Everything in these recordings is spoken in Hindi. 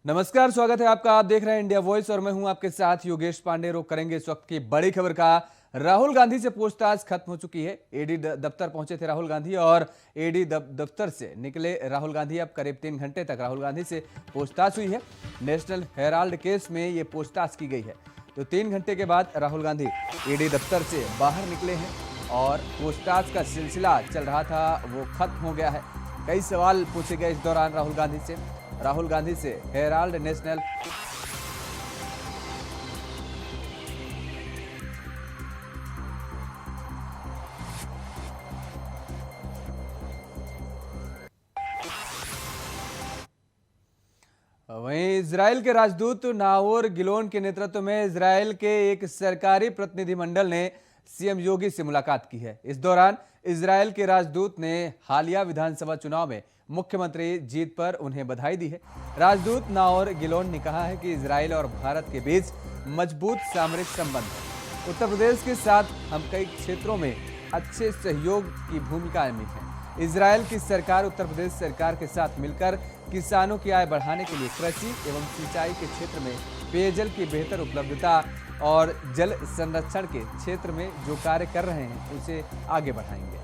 नमस्कार, स्वागत है आपका। आप देख रहे हैं इंडिया वॉइस और मैं हूं आपके साथ योगेश पांडे। रोक करेंगे इस वक्त की बड़ी खबर का। राहुल गांधी से पूछताछ खत्म हो चुकी है। ईडी दफ्तर पहुंचे थे राहुल गांधी और ईडी दफ्तर से निकले राहुल गांधी। अब करीब 3 घंटे तक राहुल गांधी से पूछताछ हुई है। नेशनल हेराल्ड केस में ये पूछताछ की गई है। तो 3 घंटे के बाद राहुल गांधी ईडी दफ्तर से बाहर निकले हैं और पूछताछ का सिलसिला चल रहा था वो खत्म हो गया है। कई सवाल पूछे गए इस दौरान राहुल गांधी से हेराल्ड नेशनल वहीं इजराइल के राजदूत नाओर गिलोन के नेतृत्व में इजराइल के एक सरकारी प्रतिनिधिमंडल ने सीएम योगी से मुलाकात की है। इस दौरान इजराइल के राजदूत ने हालिया विधानसभा चुनाव में मुख्यमंत्री जीत पर उन्हें बधाई दी है। राजदूत नाओर गिलोन ने कहा है कि इजराइल और भारत के बीच मजबूत सामरिक संबंध है। उत्तर प्रदेश के साथ हम कई क्षेत्रों में अच्छे सहयोग की भूमिका में है। इजराइल की सरकार उत्तर प्रदेश सरकार के साथ मिलकर किसानों की आय बढ़ाने के लिए कृषि एवं सिंचाई के क्षेत्र में पेयजल की बेहतर उपलब्धता और जल संरक्षण के क्षेत्र में जो कार्य कर रहे हैं उसे आगे बढ़ाएंगे।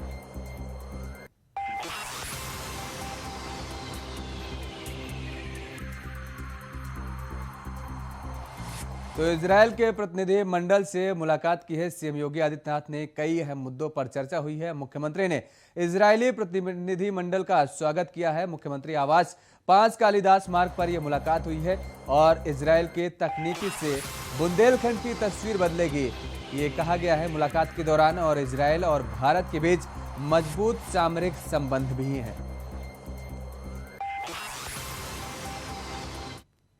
तो इजराइल के प्रतिनिधि मंडल से मुलाकात की है सीएम योगी आदित्यनाथ ने। कई अहम मुद्दों पर चर्चा हुई है। मुख्यमंत्री ने इजरायली प्रतिनिधि मंडल का स्वागत किया है। मुख्यमंत्री आवास 5 कालिदास मार्ग पर यह मुलाकात हुई है और इजराइल के तकनीकी से बुंदेलखंड की तस्वीर बदलेगी, ये कहा गया है मुलाकात के दौरान। और इजराइल और भारत के बीच मजबूत सामरिक संबंध भी हैं।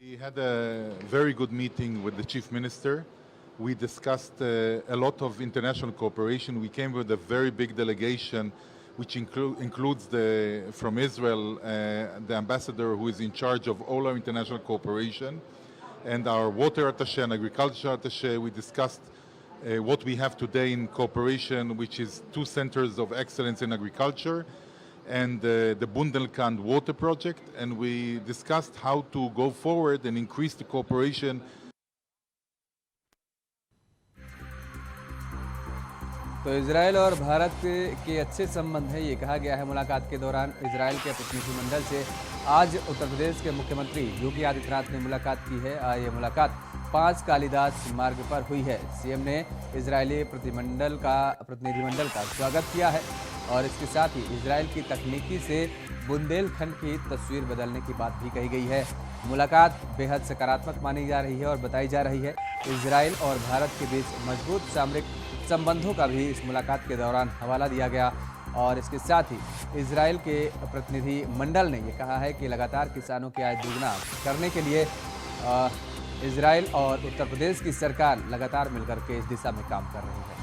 We had a very good meeting with the Chief Minister. We discussed a lot of international cooperation. We came with a very big delegation, which includes from Israel, the ambassador who is in charge of all our international cooperation, and our water attaché and agriculture attaché. We discussed what we have today in cooperation, which is 2 centers of excellence in agriculture, and the Bundelkhand water project, and we discussed how to go forward and increase the cooperation. तो इजराइल और भारत के अच्छे संबंध है, ये कहा गया है मुलाकात के दौरान। इजराइल के प्रतिनिधिमंडल से आज उत्तर प्रदेश के मुख्यमंत्री योगी आदित्यनाथ ने मुलाकात की है। ये मुलाकात 5 कालिदास मार्ग पर हुई है। सीएम ने इजरायली प्रतिनिधिमंडल का स्वागत किया है और इसके साथ ही इजराइल की तकनीकी से बुंदेलखंड की तस्वीर बदलने की बात भी कही गई है। मुलाकात बेहद सकारात्मक मानी जा रही है और बताई जा रही है। इजराइल और भारत के बीच मजबूत सामरिक संबंधों का भी इस मुलाकात के दौरान हवाला दिया गया। और इसके साथ ही इजराइल के प्रतिनिधि मंडल ने यह कहा है कि लगातार किसानों की आय दोगुना करने के लिए इजराइल और उत्तर प्रदेश की सरकार लगातार मिलकर के इस दिशा में काम कर रही है।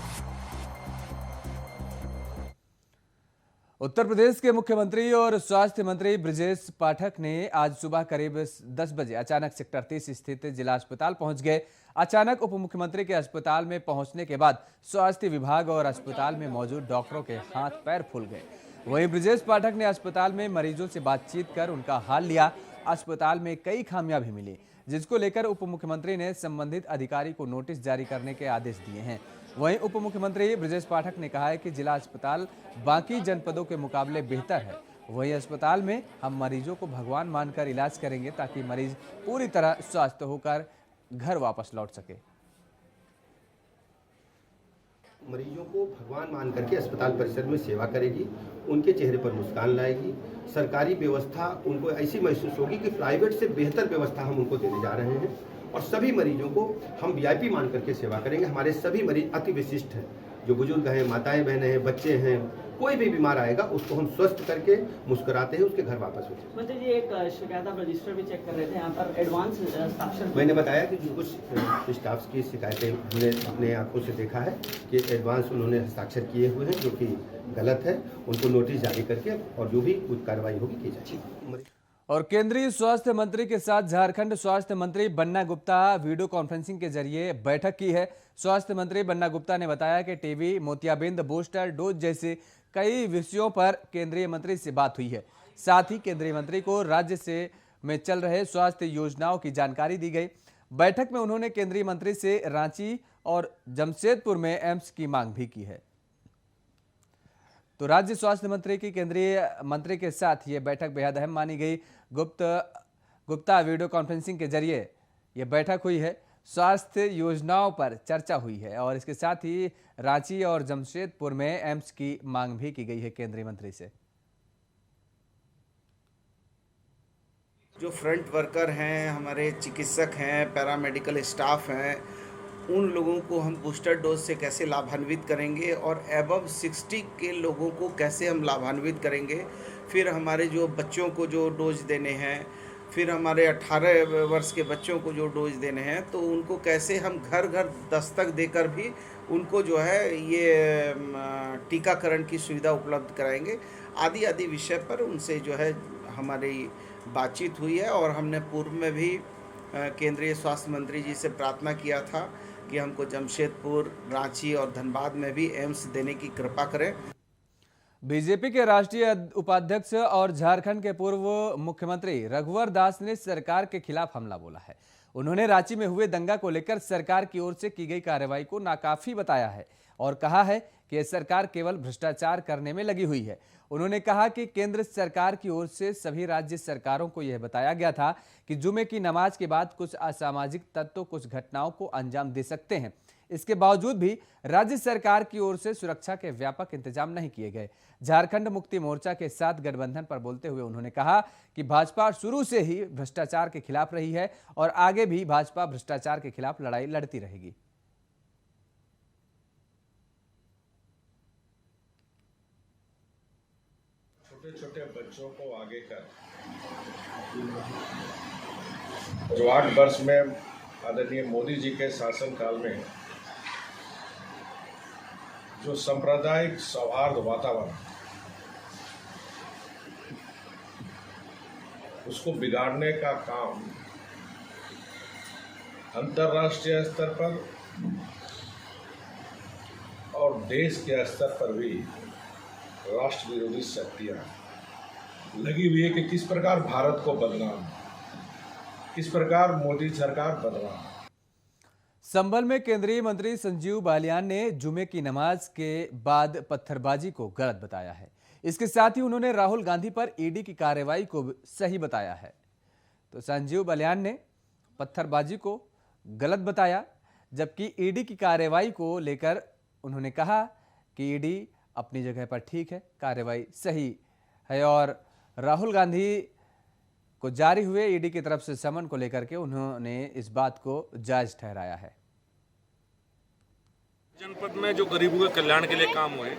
उत्तर प्रदेश के मुख्यमंत्री और स्वास्थ्य मंत्री ब्रजेश पाठक ने आज सुबह करीब 10 बजे अचानक सेक्टर 30 स्थित जिला अस्पताल पहुंच गए। अचानक उप मुख्यमंत्री के अस्पताल में पहुंचने के बाद स्वास्थ्य विभाग और अस्पताल में मौजूद डॉक्टरों के हाथ पैर फूल गए। वहीं ब्रजेश पाठक ने अस्पताल में मरीजों से बातचीत कर उनका हाल लिया। अस्पताल में कई खामियां भी मिली, जिसको लेकर उप मुख्यमंत्री ने संबंधित अधिकारी को नोटिस जारी करने के आदेश दिए हैं। वहीं उप मुख्यमंत्री ब्रजेश पाठक ने कहा है कि जिला अस्पताल बाकी जनपदों के मुकाबले बेहतर है। वहीं अस्पताल में हम मरीजों को भगवान मानकर इलाज करेंगे ताकि मरीज पूरी तरह स्वस्थ होकर घर वापस लौट सके। मरीजों को भगवान मान करके अस्पताल परिसर में सेवा करेगी, उनके चेहरे पर मुस्कान लाएगी। सरकारी व्यवस्था उनको ऐसी महसूस होगी कि प्राइवेट से बेहतर व्यवस्था हम उनको देने जा रहे हैं और सभी मरीजों को हम वीआईपी मान करके सेवा करेंगे। हमारे सभी मरीज अति विशिष्ट हैं, जो बुजुर्ग हैं, माताएं बहनें हैं, बच्चे हैं, कोई भी बीमार आएगा उसको हम स्वस्थ करके मुस्कुराते हैं उसके घर वापस हो जाए। मतलब ये एक शिकायत आप रजिस्टर भी चेक कर रहे थे, यहाँ पर एडवांस हस्ताक्षर मैंने बताया कि जो कुछ स्टाफ की शिकायतें हमने अपने आंखों से देखा है कि एडवांस उन्होंने हस्ताक्षर किए हुए हैं, जो कि गलत है। उनको नोटिस जारी करके और जो भी कुछ कार्रवाई होगी की जाएगी। और केंद्रीय स्वास्थ्य मंत्री के साथ झारखंड स्वास्थ्य मंत्री बन्ना गुप्ता वीडियो कॉन्फ्रेंसिंग के जरिए बैठक की है। स्वास्थ्य मंत्री बन्ना गुप्ता ने बताया कि टीबी, मोतियाबिंद, बूस्टर डोज जैसे कई विषयों पर केंद्रीय मंत्री से बात हुई है। साथ ही केंद्रीय मंत्री को राज्य से में चल रहे स्वास्थ्य योजनाओं की जानकारी दी गई। बैठक में उन्होंने केंद्रीय मंत्री से रांची और जमशेदपुर में एम्स की मांग भी की है। तो राज्य स्वास्थ्य मंत्री की केंद्रीय मंत्री के साथ ये बैठक बेहद अहम मानी गई। गुप्ता वीडियो कॉन्फ्रेंसिंग के जरिए ये बैठक हुई है। स्वास्थ्य योजनाओं पर चर्चा हुई है और इसके साथ ही रांची और जमशेदपुर में एम्स की मांग भी की गई है केंद्रीय मंत्री से। जो फ्रंट वर्कर हैं, हमारे चिकित्सक हैं, पैरामेडिकल स्टाफ हैं, उन लोगों को हम बूस्टर डोज से कैसे लाभान्वित करेंगे और एबव 60 के लोगों को कैसे हम लाभान्वित करेंगे। फिर हमारे जो बच्चों को जो डोज देने हैं, फिर हमारे 18 वर्ष के बच्चों को जो डोज देने हैं, तो उनको कैसे हम घर घर दस्तक देकर भी उनको जो है ये टीकाकरण की सुविधा उपलब्ध कराएंगे। आदि आदि विषय पर उनसे जो है हमारी बातचीत हुई है और हमने पूर्व में भी केंद्रीय स्वास्थ्य मंत्री जी से प्रार्थना किया था कि हमको जमशेदपुर, रांची और धनबाद में भी एम्स देने की कृपा करें। बीजेपी के राष्ट्रीय उपाध्यक्ष और झारखंड के पूर्व मुख्यमंत्री रघुवर दास ने सरकार के खिलाफ हमला बोला है। उन्होंने रांची में हुए दंगा को लेकर सरकार की ओर से की गई कार्रवाई को नाकाफी बताया है और कहा है कि यह सरकार केवल भ्रष्टाचार करने में लगी हुई है। उन्होंने कहा कि केंद्र सरकार की ओर से सभी राज्य सरकारों को यह बताया गया था कि जुमे की नमाज के बाद कुछ असामाजिक तत्व कुछ घटनाओं को अंजाम दे सकते हैं। इसके बावजूद भी राज्य सरकार की ओर से सुरक्षा के व्यापक इंतजाम नहीं किए गए। झारखंड मुक्ति मोर्चा के साथ गठबंधन पर बोलते हुए उन्होंने कहा कि भाजपा शुरू से ही भ्रष्टाचार के खिलाफ रही है और आगे भी भाजपा भ्रष्टाचार के खिलाफ लड़ाई लड़ती रहेगी। छोटे छोटे बच्चों को आगे कर जो 8 वर्ष में आदरणीय मोदी जी के शासनकाल में जो सांप्रदायिक सौहार्द वातावरण उसको बिगाड़ने का काम अंतर्राष्ट्रीय स्तर पर और देश के स्तर पर भी राष्ट्र विरोधी शक्तियां लगी हुई है कि किस प्रकार भारत को बदनाम, किस प्रकार मोदी सरकार बदनाम। संभल में केंद्रीय मंत्री संजीव बालियान ने जुमे की नमाज के बाद पत्थरबाजी को गलत बताया है। इसके साथ ही उन्होंने राहुल गांधी पर ईडी की कार्रवाई को सही बताया है। तो संजीव बालियान ने पत्थरबाजी को गलत बताया, जबकि ईडी की कार्रवाई को लेकर उन्होंने कहा कि ईडी अपनी जगह पर ठीक है, कार्रवाई सही है और राहुल गांधी को जारी हुए ईडी की तरफ से समन को लेकर के उन्होंने इस बात को जायज ठहराया है। जनपद में जो गरीबों के कल्याण के लिए काम हुए,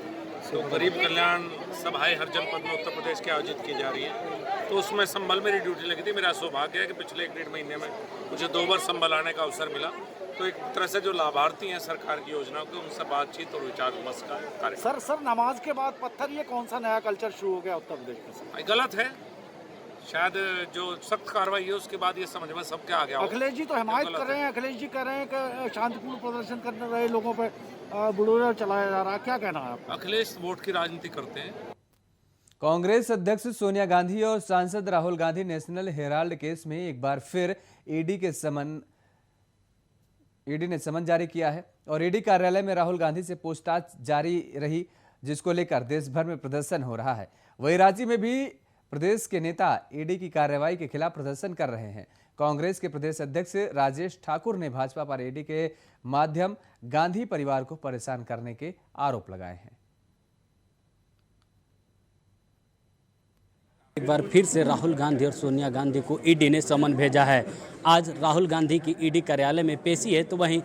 तो गरीब कल्याण सभाएं हर जनपद में उत्तर प्रदेश के आयोजित की जा रही है। तो उसमें संभल मेरी ड्यूटी लगी थी। मेरा सौभाग्य है कि पिछले 1-1.5 महीने में मुझे 2 बार संभल आने का अवसर मिला। तो एक तरह से जो लाभार्थी हैं सरकार की योजनाओं के, उनसे बातचीत और विचार विमर्श का कार्य। सर नमाज के बाद पत्थर, ये कौन सा नया कल्चर शुरू हो गया उत्तर प्रदेश में? गलत है। शायद जो सख्त कार्रवाई है उसके बाद ये समझ में सबके आ गया। अखिलेश जी तो हिमायत कर रहे हैं, अखिलेश जी कह रहे हैं कि शांतिपूर्ण प्रदर्शन करने रहे लोगों पर बुलडोजर चलाया जा रहा है, क्या कहना है आपका? अखिलेश वोट की राजनीति करते हैं। कांग्रेस अध्यक्ष सोनिया गांधी और सांसद Rahul Gandhi national Herald case में एक बार फिर ईडी ने समन जारी किया है और ईडी कार्यालय में राहुल गांधी से पूछताछ जारी रही, जिसको लेकर देश भर में प्रदर्शन हो रहा है। वहीं राज्य में भी प्रदेश के नेता ईडी की कार्रवाई के खिलाफ प्रदर्शन कर रहे हैं। कांग्रेस के प्रदेश अध्यक्ष राजेश ठाकुर ने भाजपा पर ईडी के माध्यम गांधी परिवार को परेशान करने के आरोप लगाए हैं। एक बार फिर से राहुल गांधी और सोनिया गांधी को ईडी ने समन भेजा है। आज राहुल गांधी की ईडी कार्यालय में पेशी है, तो वहीं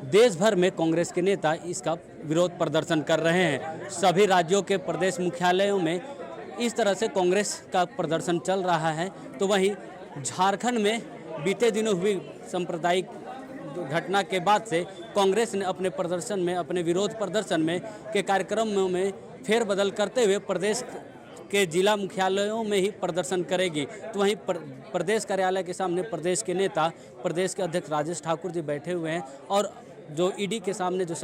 देश भर में कांग्रेस के नेता इसका विरोध प्रदर्शन कर रहे हैं। सभी राज्यों के प्रदेश मुख्यालयों में इस तरह से कांग्रेस का प्रदर्शन चल रहा है। तो वहीं झारखंड में बीते दिनों हुई सांप्रदायिक घटना के बाद से कांग्रेस ने अपने प्रदर्शन में, अपने विरोध प्रदर्शन में के कार्यक्रमों में फेरबदल करते हुए प्रदेश के जिला मुख्यालयों में ही प्रदर्शन करेगी। तो वहीं प्रदेश कार्यालय के सामने प्रदेश के नेता, प्रदेश के अध्यक्ष राजेश ठाकुर जी बैठे हुए हैं और जो ईडी के सामने जो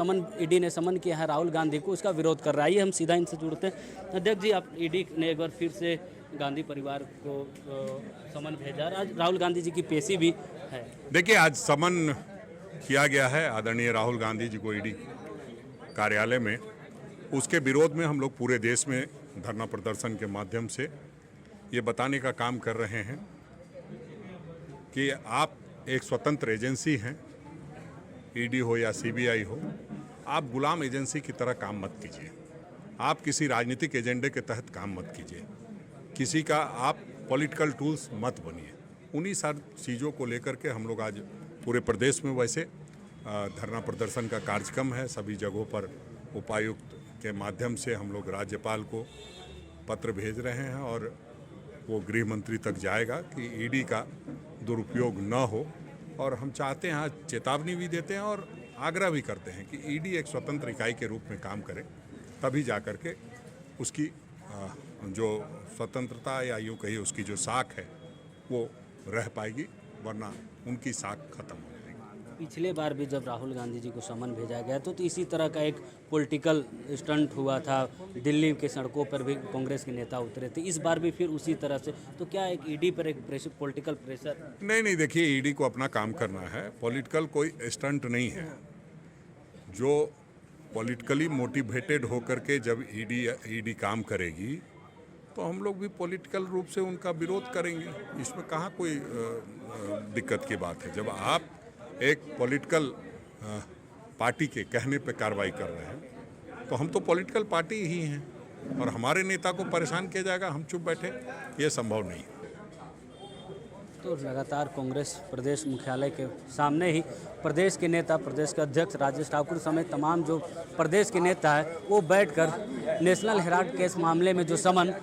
ईडी ने समन किया है राहुल गांधी को, उसका विरोध कर रहा है। आइए हम सीधा इनसे जुड़ते हैं। अध्यक्ष जी, आप ईडी ने एक बार फिर से गांधी परिवार को समन भेजा, आज राहुल गांधी जी की पेशी भी है। देखिए, आज समन किया गया है आदरणीय राहुल गांधी जी को ईडी कार्यालय में। उसके विरोध में हम लोग पूरे देश में धरना प्रदर्शन के माध्यम से ये बताने का काम कर रहे हैं कि आप एक स्वतंत्र एजेंसी हैं, ईडी हो या सीबीआई हो, आप गुलाम एजेंसी की तरह काम मत कीजिए। आप किसी राजनीतिक एजेंडे के तहत काम मत कीजिए, किसी का आप पॉलिटिकल टूल्स मत बनिए। उन्हीं सारी चीज़ों को लेकर के हम लोग आज पूरे प्रदेश में वैसे धरना प्रदर्शन का कार्यक्रम है। सभी जगहों पर उपायुक्त के माध्यम से हम लोग राज्यपाल को पत्र भेज रहे हैं और वो गृह मंत्री तक जाएगा कि ईडी का दुरुपयोग न हो। और हम चाहते हैं, आज चेतावनी भी देते हैं और आग्रह भी करते हैं कि ईडी एक स्वतंत्र इकाई के रूप में काम करे, तभी जा कर के उसकी जो स्वतंत्रता या यूँ कहिए उसकी जो साख है वो रह पाएगी, वरना उनकी साख खत्म हो जाएगी। पिछले बार भी जब राहुल गांधी जी को समन भेजा गया तो इसी तरह का एक पॉलिटिकल स्टंट हुआ था, दिल्ली के सड़कों पर भी कांग्रेस के नेता उतरे थे। इस बार भी फिर उसी तरह से, तो क्या एक ईडी पर एक पॉलिटिकल प्रेशर? नहीं, देखिए, ईडी को अपना काम करना है, पॉलिटिकल कोई स्टंट नहीं है। जो पॉलिटिकली मोटिवेटेड होकर के जब ईडी काम करेगी तो हम लोग भी पॉलिटिकल रूप से उनका विरोध करेंगे। इसमें कहाँ कोई दिक्कत की बात है। जब आप एक पॉलिटिकल पार्टी के कहने पे कार्रवाई कर रहे हैं तो हम तो पॉलिटिकल पार्टी ही हैं और हमारे नेता को परेशान किया जाएगा, हम चुप बैठे, ये संभव नहीं है। तो लगातार कांग्रेस प्रदेश मुख्यालय के सामने ही प्रदेश के नेता, प्रदेश के अध्यक्ष राजेश ठाकुर समेत तमाम जो प्रदेश के नेता है वो बैठकर नेशनल हेराल्ड केस मामले में जो समन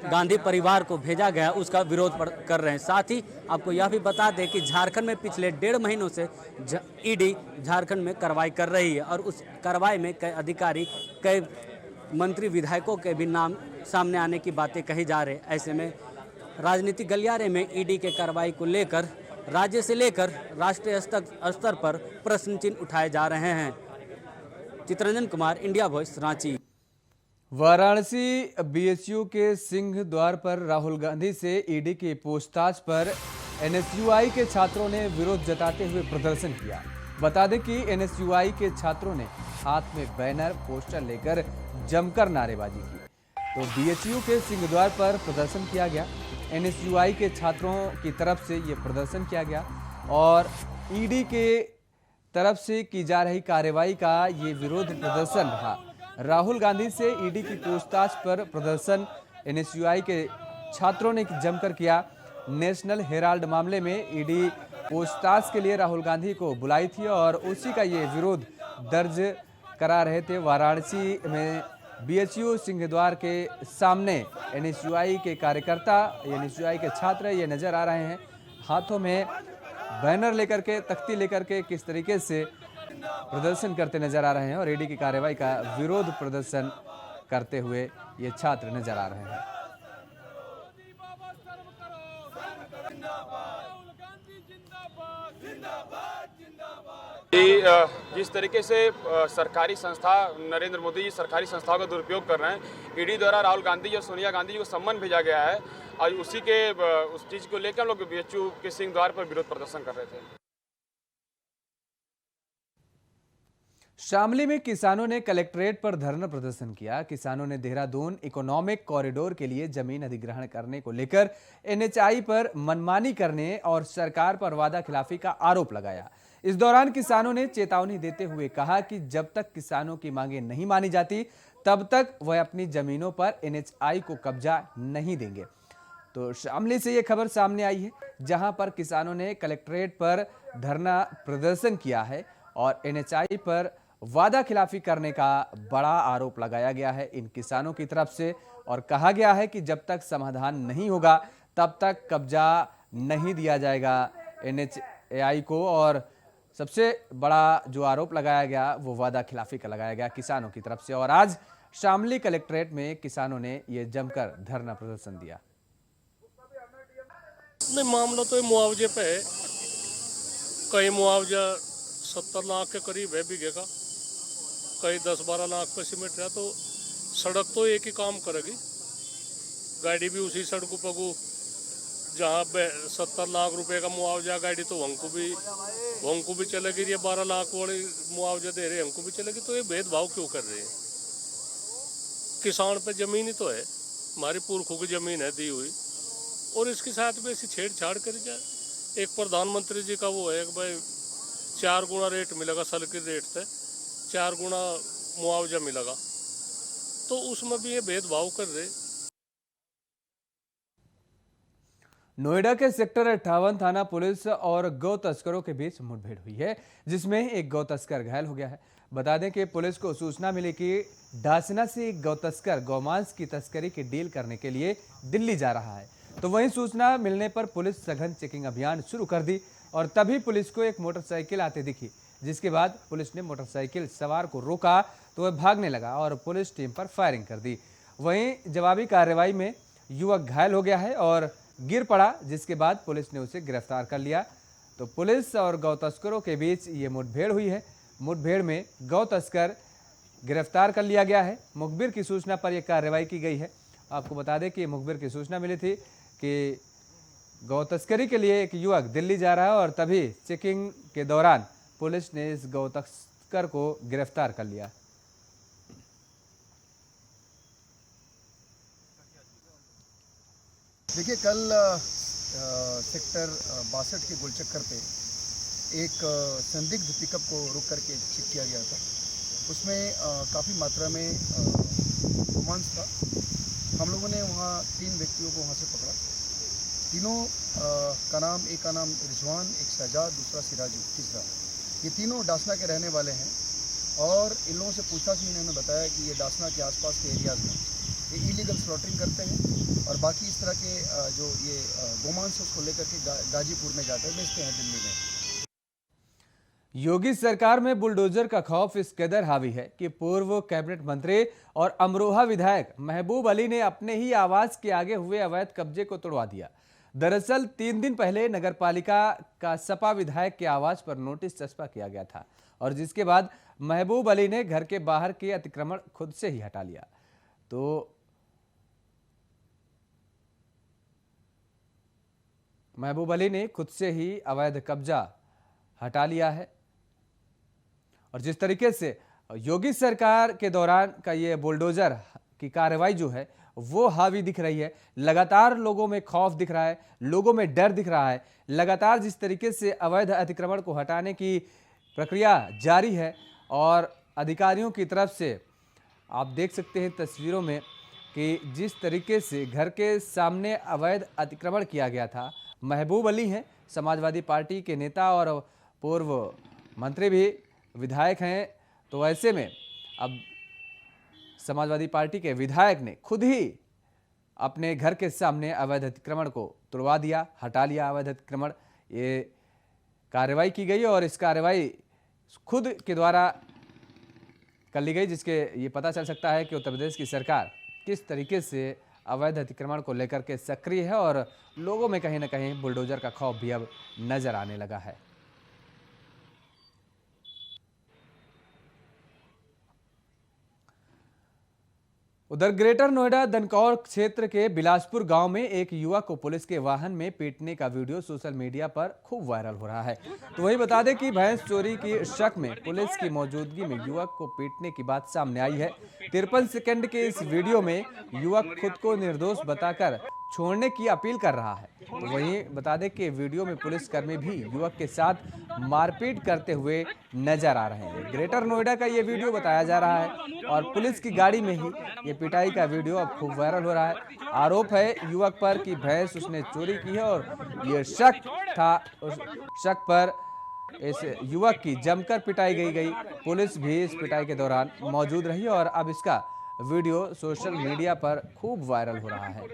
गांधी परिवार को भेजा गया उसका विरोध कर रहे हैं। साथ ही आपको यह भी बता दें कि झारखंड में पिछले 1.5 महीनों से ईडी झारखंड में कार्रवाई कर रही है और उस कार्रवाई में कई अधिकारी, कई मंत्री, विधायकों के भी नाम सामने आने की बातें कही जा रही है। ऐसे में राजनीतिक गलियारे में ईडी के कार्रवाई को लेकर राज्य से लेकर राष्ट्रीय स्तर पर प्रश्न चिन्ह उठाए जा रहे हैं। Chittaranjan Kumar, India voice, Ranchi. Varanasi BHU के सिंह द्वार पर राहुल गांधी से ईडी की पूछताछ पर एनएसयूआई के छात्रों ने विरोध जताते हुए प्रदर्शन किया। बता दें कि एनएसयूआई के छात्रों ने हाथ में बैनर, पोस्टर लेकर जमकर नारेबाजी की। तो बीएचयू के सिंह द्वार पर प्रदर्शन किया गया। एनएसयूआई के छात्रों की तरफ से ये प्रदर्शन किया गया और ईडी के तरफ से की जा रही कार्रवाई का ये विरोध प्रदर्शन रहा। राहुल गांधी से ईडी की पूछताछ पर प्रदर्शन एनएसयूआई के छात्रों ने जमकर किया। नेशनल हेराल्ड मामले में ईडी पूछताछ के लिए राहुल गांधी को बुलाई थी और उसी का ये विरोध दर्ज करा रहे थे। वाराणसी में बीएचयू सिंहद्वार के सामने एनएसयूआई के कार्यकर्ता, एनएसयूआई के छात्र ये नजर आ रहे हैं, हाथों में बैनर लेकर के, तख्ती लेकर के किस तरीके से प्रदर्शन करते नजर आ रहे हैं और ईडी की कार्रवाई का विरोध प्रदर्शन करते हुए ये छात्र नजर आ रहे हैं। जिस तरीके से सरकारी संस्था, नरेंद्र मोदी जी सरकारी संस्थाओं का दुरुपयोग कर रहे हैं, ईडी द्वारा राहुल गांधी और सोनिया गांधी जी को सम्मन भेजा गया है और उसी के उस चीज़ को लेकर हम लोग बीएचयू के सिंह द्वार पर विरोध प्रदर्शन कर रहे थे। शामली में किसानों ने कलेक्ट्रेट पर धरना प्रदर्शन किया। किसानों ने देहरादून इकोनॉमिक कॉरिडोर के लिए जमीन अधिग्रहण करने को लेकर एनएचआई पर मनमानी करने और सरकार पर वादा खिलाफी का आरोप लगाया। इस दौरान किसानों ने चेतावनी देते हुए कहा कि जब तक किसानों की मांगें नहीं मानी जाती तब तक वह अपनी जमीनों पर एनएचआई को कब्जा नहीं देंगे। तो शामली से ये खबर सामने आई है, जहां पर किसानों ने कलेक्ट्रेट पर धरना प्रदर्शन किया है और एनएचआई पर वादा खिलाफी करने का बड़ा आरोप लगाया गया है इन किसानों की तरफ से और कहा गया है कि जब तक समाधान नहीं होगा तब तक कब्जा नहीं दिया जाएगा एनएचआई को। और सबसे बड़ा जो आरोप लगाया गया वो वादा खिलाफी का लगाया गया किसानों की तरफ से। और आज शामली कलेक्ट्रेट में किसानों ने ये जमकर धरना प्रदर्शन दिया। नहीं, मामला तो मुआवजे पे है। कई मुआवजा 70 लाख के करीब है बीघे का, कहीं 10-12 लाख पे सीमेंट है। तो सड़क तो एक ही काम करेगी, गाड़ी भी उसी सड़क पगू जहाँ 70 लाख रुपए का मुआवजा गाड़ी तो हमको भी चलेगी, ये 12 लाख वाली मुआवजा दे रहे हमको भी चलेगी। तो ये भेदभाव क्यों कर रहे हैं? किसान पे जमीन ही तो है, हमारी पुरखों की जमीन है दी हुई, और इसके साथ भी ऐसी छेड़छाड़ करी जाए। एक प्रधानमंत्री जी का वो है कि भाई 4 गुना रेट मिलेगा, सल के रेट से 4 गुना मुआवजा मिलेगा, तो उसमें भी ये भेदभाव कर रहे। नोएडा के सेक्टर 58 थाना पुलिस और गौ तस्करों के बीच मुठभेड़ हुई है, जिसमें एक गौ तस्कर घायल हो गया है। बता दें कि पुलिस को सूचना मिली कि डासना से एक गौ तस्कर गौमांस की तस्करी की डील करने के लिए दिल्ली जा रहा है। तो वहीं सूचना मिलने पर पुलिस सघन चेकिंग अभियान शुरू कर दी और तभी पुलिस को एक मोटरसाइकिल आते दिखी, जिसके बाद पुलिस ने मोटरसाइकिल सवार को रोका तो वह भागने लगा और पुलिस टीम पर फायरिंग कर दी। वहीं जवाबी कार्रवाई में युवक घायल हो गया है और गिर पड़ा, जिसके बाद पुलिस ने उसे गिरफ्तार कर लिया। तो पुलिस और गौ तस्करों के बीच ये मुठभेड़ हुई है। मुठभेड़ में गौ तस्कर गिरफ्तार कर लिया गया है। मुखबिर की सूचना पर यह कार्रवाई की गई है। आपको बता दें कि मुखबिर की सूचना मिली थी कि गौ तस्करी के लिए एक युवक दिल्ली जा रहा है और तभी चेकिंग के दौरान पुलिस ने इस गौ तस्कर को गिरफ्तार कर लिया। देखिए, कल सेक्टर 62 के गोलचक्कर पे एक संदिग्ध पिकअप को रोक करके चेक किया गया था। उसमें काफ़ी मात्रा में गोमांस था। हम लोगों ने वहाँ 3 व्यक्तियों को वहाँ से पकड़ा। तीनों का नाम, एक का नाम रिजवान, एक शहजाद, दूसरा सिराजू, तीसरा। ये तीनों डासना के रहने वाले हैं और इन लोगों से पूछताछ में इन्होंने बताया कि ये डासना के आसपास के एरियाज़ में ये इलीगल स्लॉटरिंग करते हैं और बाकी इस तरह के जो ये गोमांस उसको लेकर के गाजीपुर में जाकर बेचते हैं दिल्ली में। योगी सरकार में बुलडोजर का खौफ इस कदर हावी है कि पूर्व कैबिनेट मंत्री और अमरोहा विधायक महबूब अली ने अपने ही आवास के आगे हुए अवैध कब्जे को तोड़वा दिया। दरअसल 3 दिन पहले नगरपालिका का सपा विधायक के आवास पर नोटिस चस्पा किया गया था और जिसके बाद महबूब अली ने घर के बाहर के अतिक्रमण खुद से ही हटा लिया। तो महबूब अली ने खुद से ही अवैध कब्जा हटा लिया है और जिस तरीके से योगी सरकार के दौरान का ये बुलडोजर की कार्रवाई जो है वो हावी दिख रही है। लगातार लोगों में खौफ दिख रहा है, लोगों में डर दिख रहा है। लगातार जिस तरीके से अवैध अतिक्रमण को हटाने की प्रक्रिया जारी है और अधिकारियों की तरफ से आप देख सकते हैं तस्वीरों में कि जिस तरीके से घर के सामने अवैध अतिक्रमण किया गया था। महबूब अली हैं, समाजवादी पार्टी के नेता और पूर्व मंत्री भी विधायक हैं, तो ऐसे में अब समाजवादी पार्टी के विधायक ने खुद ही अपने घर के सामने अवैध अतिक्रमण को तोड़वा दिया, हटा लिया अवैध अतिक्रमण। ये कार्रवाई की गई और इस कार्रवाई खुद के द्वारा कर ली गई, जिसके ये पता चल सकता है कि उत्तर प्रदेश की सरकार किस तरीके से अवैध अतिक्रमण को लेकर के सक्रिय है और लोगों में कहीं ना कहीं बुलडोजर का खौफ भी अब नजर आने लगा है। उधर ग्रेटर नोएडा दनकौर क्षेत्र के बिलासपुर गांव में एक युवक को पुलिस के वाहन में पीटने का वीडियो सोशल मीडिया पर खूब वायरल हो रहा है। तो वही बता दें कि भैंस चोरी की शक में पुलिस की मौजूदगी में युवक को पीटने की बात सामने आई है। 53 सेकंड के इस वीडियो में युवक खुद को निर्दोष बताकर छोड़ने की अपील कर रहा है। तो वहीं बता दें कि वीडियो में पुलिसकर्मी भी युवक के साथ मारपीट करते हुए नजर आ रहे हैं। ग्रेटर नोएडा का ये वीडियो बताया जा रहा है और पुलिस की गाड़ी में ही ये पिटाई का वीडियो अब खूब वायरल हो रहा है। आरोप है युवक पर कि भैंस उसने चोरी की है और ये शक था, उस शक पर इस युवक की जमकर पिटाई गई। पुलिस भी इस पिटाई के दौरान मौजूद रही और अब इसका वीडियो सोशल मीडिया पर खूब वायरल हो रहा है।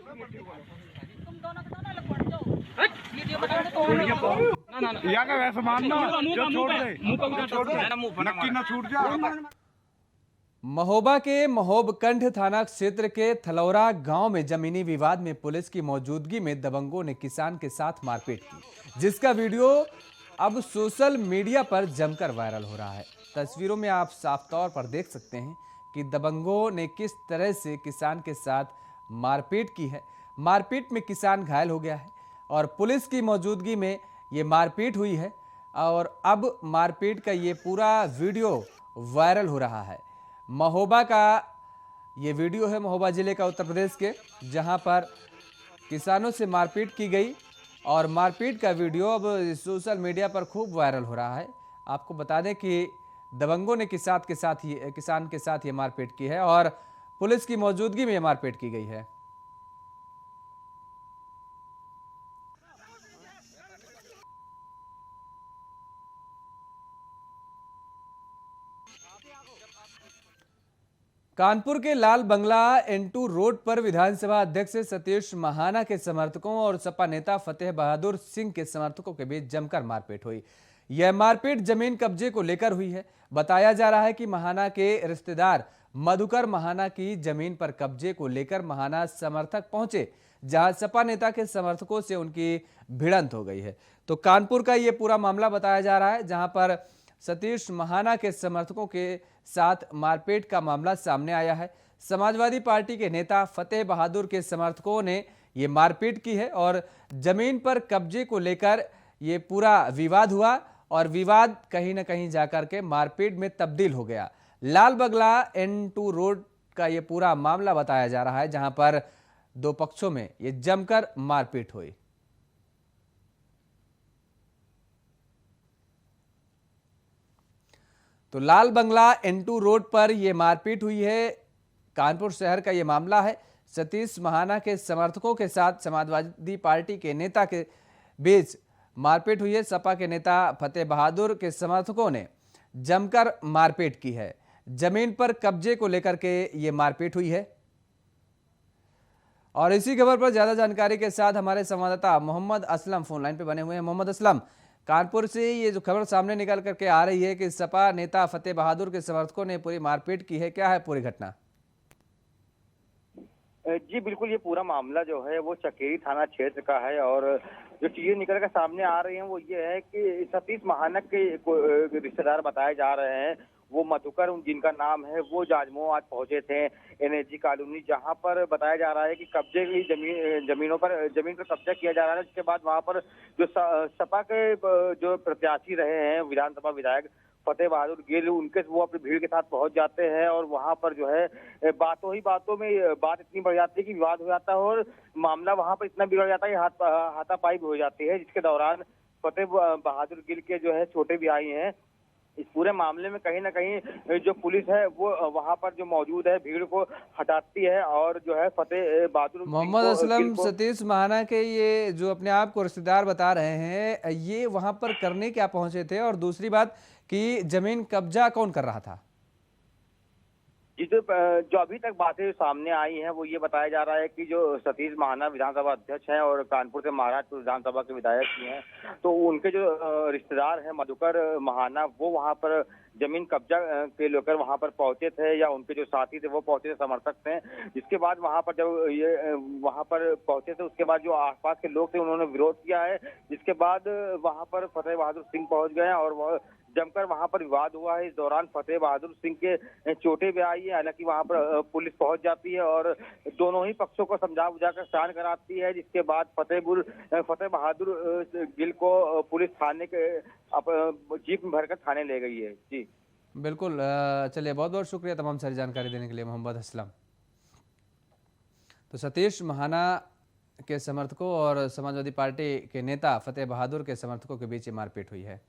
महोबा के महोबकंठ थाना क्षेत्र के थलौरा गांव में जमीनी विवाद में पुलिस की मौजूदगी में दबंगों ने किसान के साथ मारपीट की, जिसका वीडियो अब सोशल मीडिया पर जमकर वायरल हो रहा है। तस्वीरों में आप साफ तौर पर देख सकते हैं कि दबंगों ने किस तरह से किसान के साथ मारपीट की है। मारपीट में किसान घायल हो गया है और पुलिस की मौजूदगी में ये मारपीट हुई है और अब मारपीट का ये पूरा वीडियो वायरल हो रहा है। महोबा का ये वीडियो है, महोबा जिले का, उत्तर प्रदेश के, जहां पर किसानों से मारपीट की गई और मारपीट का वीडियो अब सोशल मीडिया पर खूब वायरल हो रहा है। आपको बता दें कि दबंगों ने किसान के साथ ये मारपीट की है और पुलिस की मौजूदगी में ये मारपीट की गई है। कानपुर के लाल बंगला N2 रोड पर विधानसभा अध्यक्ष सतीश महाना के समर्थकों और सपा नेता फतेह बहादुर सिंह के समर्थकों के बीच जमकर मारपीट हुई। यह मारपीट जमीन कब्जे को लेकर हुई है। बताया जा रहा है कि महाना के रिश्तेदार मधुकर महाना की जमीन पर कब्जे को लेकर महाना समर्थक पहुंचे, जहां सपा नेता के समर्थकों से उनकी भिड़ंत हो गई है। तो कानपुर का यह पूरा मामला बताया जा रहा है, जहां पर सतीश महाना के समर्थकों के साथ मारपीट का मामला सामने आया है। समाजवादी पार्टी के नेता फतेह बहादुर के समर्थकों ने ये मारपीट की है और जमीन पर कब्जे को लेकर ये पूरा विवाद हुआ और विवाद कहीं ना कहीं जाकर के मारपीट में तब्दील हो गया। लाल बंगला N2 रोड का ये पूरा मामला बताया जा रहा है, जहां पर दो पक्षों में ये जमकर मारपीट हुई। तो लाल बंगला N2 रोड पर यह मारपीट हुई है। कानपुर शहर का यह मामला है। सतीश महाना के समर्थकों के साथ समाजवादी पार्टी के नेता के बीच मारपीट हुई है। सपा के नेता फतेह बहादुर के समर्थकों ने जमकर मारपीट की है। जमीन पर कब्जे को लेकर के ये मारपीट हुई है। और इसी खबर पर ज्यादा जानकारी के साथ हमारे संवाददाता मोहम्मद असलम फोन लाइन पे बने हुए हैं। मोहम्मद असलम, कानपुर से ये जो खबर सामने निकल करके आ रही है कि सपा नेता फतेह बहादुर के समर्थकों ने पूरी मारपीट की है, क्या है पूरी घटना? जी बिल्कुल, ये पूरा मामला जो है वो चकेरी थाना क्षेत्र का है और जो चीजें निकल कर सामने आ रही हैं वो ये है कि सतीश महाना के रिश्तेदार बताए जा रहे हैं, वो मधुकर जिनका नाम है, वो जाजमो आज पहुंचे थे NSG कॉलोनी, जहां पर बताया जा रहा है कि कब्जे की जमीन पर कब्जा किया जा रहा है। इसके बाद वहां पर जो सपा के जो प्रत्याशी रहे हैं विधानसभा विधायक फतेह बहादुर गिल, उनके वो अपनी भीड़ के साथ पहुंच जाते हैं और वहां पर जो है बातों में बात इतनी बढ़ जाती है कि विवाद हो जाता है और मामला वहां पर इतना बिगड़ जाता है कि हाथापाई भी हो जाती है, जिसके दौरान फतेह बहादुर गिल के जो है छोटे भाई हैं। इस पूरे मामले में कहीं ना कहीं जो पुलिस है वो वहां पर जो मौजूद है भीड़ को हटाती है और जो है फतेह बहादुर मोहम्मद असलम, सतीश महाना के ये जो अपने आप को रिश्तेदार बता रहे हैं, ये वहां पर करने क्या पहुंचे थे? और दूसरी बात कि जमीन कब्जा कौन कर रहा था? जो अभी तक बातें सामने आई हैं वो ये बताया जा रहा है कि जो सतीश महाना विधानसभा अध्यक्ष हैं और कानपुर से महाराजपुर विधानसभा के विधायक भी हैं, तो उनके जो रिश्तेदार हैं मधुकर महाना, वो वहां पर जमीन कब्जा के लेकर वहां पर पहुंचे थे या उनके जो साथी थे वो पहुंचे थे, समर्थक थे। जिसके बाद वहां पर जब ये वहां पर पहुंचे थे उसके बाद जो आसपास के लोग थे उन्होंने विरोध किया है, जिसके बाद वहां पर फतेह बहादुर सिंह पहुंच गए और वह जमकर वहां पर विवाद हुआ है। इस दौरान फतेह बहादुर सिंह के चोटें भी आई है, हालांकि वहां पर पुलिस पहुंच जाती है और दोनों ही पक्षों को समझा बुझाकर शांत कराती है, जिसके बाद फतेह बहादुर गिल को पुलिस थाने के जीप में भरकर थाने ले गई है। जी बिल्कुल, चलिए बहुत बहुत शुक्रिया तमाम सारी जानकारी देने के लिए मोहम्मद असलम। तो सतीश महाना के समर्थकों और समाजवादी पार्टी के नेता फतेह बहादुर के समर्थकों के बीच मारपीट हुई है।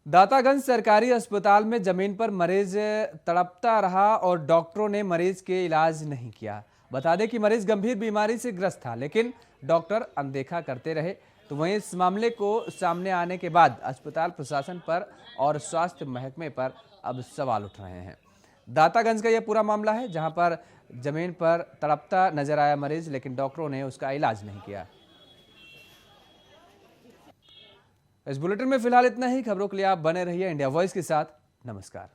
दातागंज सरकारी अस्पताल में जमीन पर मरीज तड़पता रहा और डॉक्टरों ने मरीज के इलाज नहीं किया। बता दें कि मरीज गंभीर बीमारी से ग्रस्त था, लेकिन डॉक्टर अनदेखा करते रहे। तो वहीं इस मामले को सामने आने के बाद अस्पताल प्रशासन पर और स्वास्थ्य महकमे पर अब सवाल उठ रहे हैं। दातागंज का यह पूरा मामला है, जहां पर जमीन पर तड़पता नजर आया मरीज, लेकिन डॉक्टरों ने उसका इलाज नहीं किया। इस बुलेटिन में फिलहाल इतना ही। खबरों के लिए आप बने रहिए इंडिया वॉइस के साथ। नमस्कार।